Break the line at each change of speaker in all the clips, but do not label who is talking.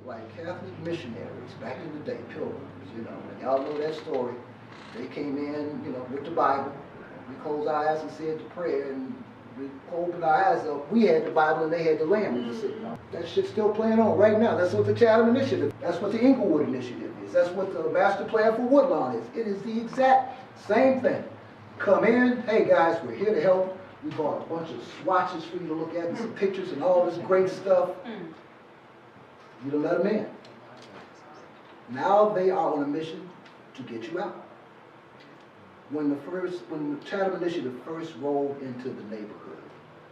like Catholic missionaries back in the day, pilgrims, you know, and y'all know that story. They came in, you know, with the Bible. We closed our eyes and said the prayer, and we opened our eyes up. We had the Bible and they had the Lamb we were sitting on. That shit's still playing on right now. That's what the Chatham Initiative, that's what the Inglewood Initiative is. That's what the Master Plan for Woodlawn is. It is the exact same thing. Come in, hey guys, we're here to help. We bought a bunch of swatches for you to look at and some pictures and all this great stuff. You don't let them in. Now they are on a mission to get you out. When the Chatham Initiative first rolled into the neighborhood,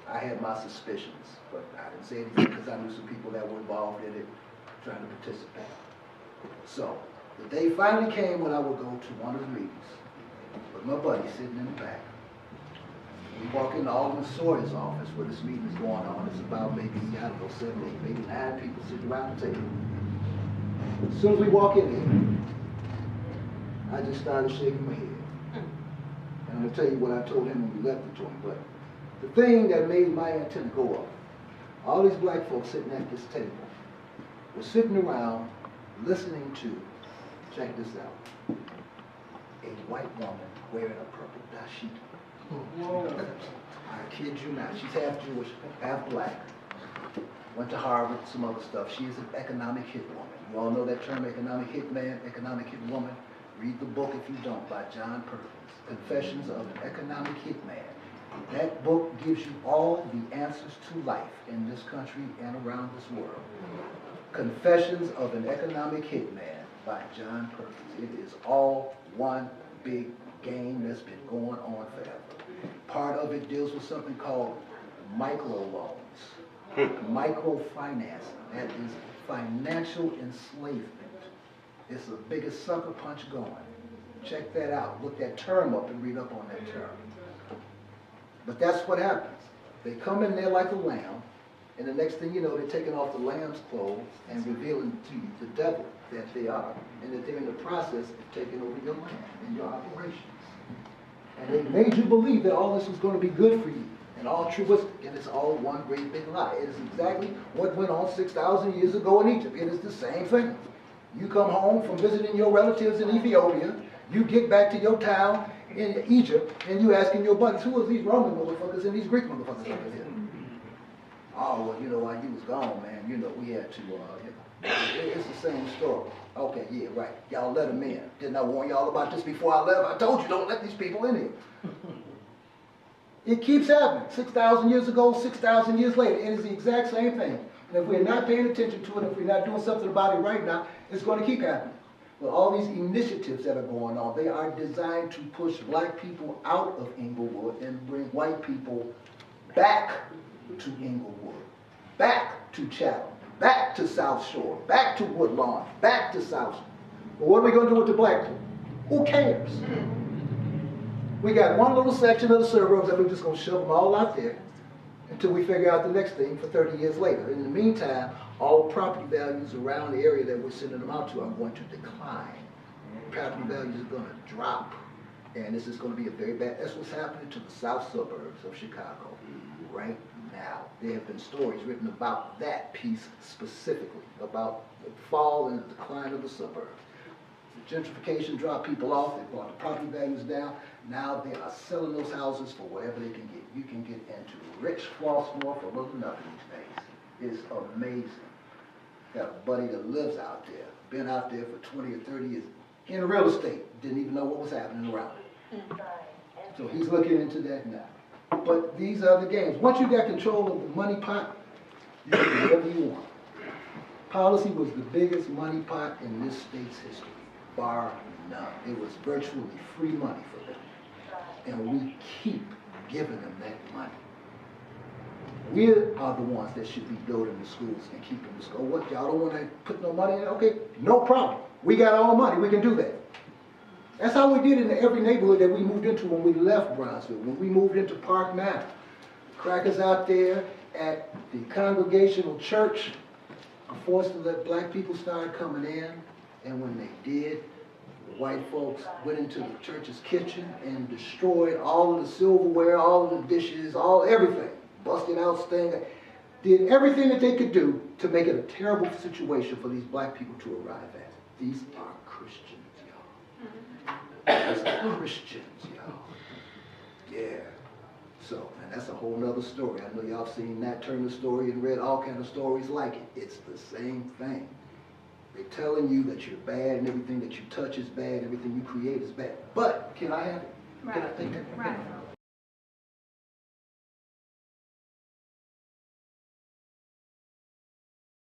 I had my suspicions, but I didn't say anything because I knew some people that were involved in it trying to participate. So the day finally came when I would go to one of the meetings with my buddy sitting in the back. We walk into Alderman Sawyer's office where this meeting is going on. It's about maybe, I don't know, 7, 8, maybe 9 people sitting around the table. As soon as we walk in here, I just started shaking my head. And I'm going to tell you what I told him when we left the joint. But the thing that made my antenna go up, all these black folks sitting at this table were sitting around listening to, check this out, a white woman wearing a purple dashiki. I kid you not. She's half Jewish, half black. Went to Harvard, some other stuff. She is an economic hit woman. You all know that term, economic hit man, economic hit woman. Read the book if you don't, by John Perkins, Confessions of an Economic Hitman. That book gives you all the answers to life in this country and around this world. Confessions of an Economic Hitman by John Perkins. It is all one big game that's been going on forever. Part of it deals with something called microloans, microfinancing. That is financial enslavement. It's the biggest sucker punch going. Check that out. Look that term up and read up on that term. But that's what happens. They come in there like a lamb, and the next thing you know, they're taking off the lamb's clothes and revealing to you the devil that they are, and that they're in the process of taking over your land and your operations. And they made you believe that all this was going to be good for you, and all truistic, and it's all one great big lie. It is exactly what went on 6,000 years ago in Egypt. It is the same thing. You come home from visiting your relatives in Ethiopia, you get back to your town in Egypt, and you asking your buddies, who are these Roman motherfuckers and these Greek motherfuckers over here? Oh, well, you know, while you was gone, man, you know, we had to, it's the same story. Okay, yeah, right. Y'all let them in. Didn't I warn y'all about this before I left? I told you, don't let these people in here. It keeps happening. 6,000 years ago, 6,000 years later, it is the exact same thing. And if we're not paying attention to it, if we're not doing something about it right now, it's going to keep happening. Well, all these initiatives that are going on, they are designed to push black people out of Inglewood and bring white people back to Inglewood, back to Chatham, back to South Shore, back to Woodlawn, back to South Shore. But what are we going to do with the black people? Who cares? We got one little section of the suburbs that we're just going to shove them all out there until we figure out the next thing for 30 years later. In the meantime, all property values around the area that we're sending them out to are going to decline. Property values are going to drop. And this is going to be a very bad, that's what's happening to the south suburbs of Chicago right now. There have been stories written about that piece specifically, about the fall and the decline of the suburbs. The gentrification dropped people off, they brought the property values down. Now they are selling those houses for whatever they can get. You can get into rich Flossmoor for little nothing these days. It's amazing. Got a buddy that lives out there, been out there for 20 or 30 years in real estate, didn't even know what was happening around it. So he's looking into that now. But these are the games. Once you got control of the money pot, you can do whatever you want. Policy was the biggest money pot in this state's history, bar none. It was virtually free money for them. And we keep giving them that money. We are the ones that should be building the schools and keeping the school. What, y'all don't want to put no money in? Okay, no problem. We got all the money. We can do that. That's how we did it in every neighborhood that we moved into when we left Brownsville. When we moved into Park Manor, crackers out there at the Congregational Church were forced to let black people start coming in. And when they did, the white folks went into the church's kitchen and destroyed all of the silverware, all of the dishes, everything. Busted out Sting. did everything that they could do to make it a terrible situation for these black people to arrive at. These are Christians, y'all. These are Christians, y'all. Yeah. So, and that's a whole nother story. I know y'all seen Nat Turner story and read all kinds of stories like it. It's the same thing. They're telling you that you're bad and everything that you touch is bad, everything you create is bad. But can I have it?
Right.
Can I think that?
Right.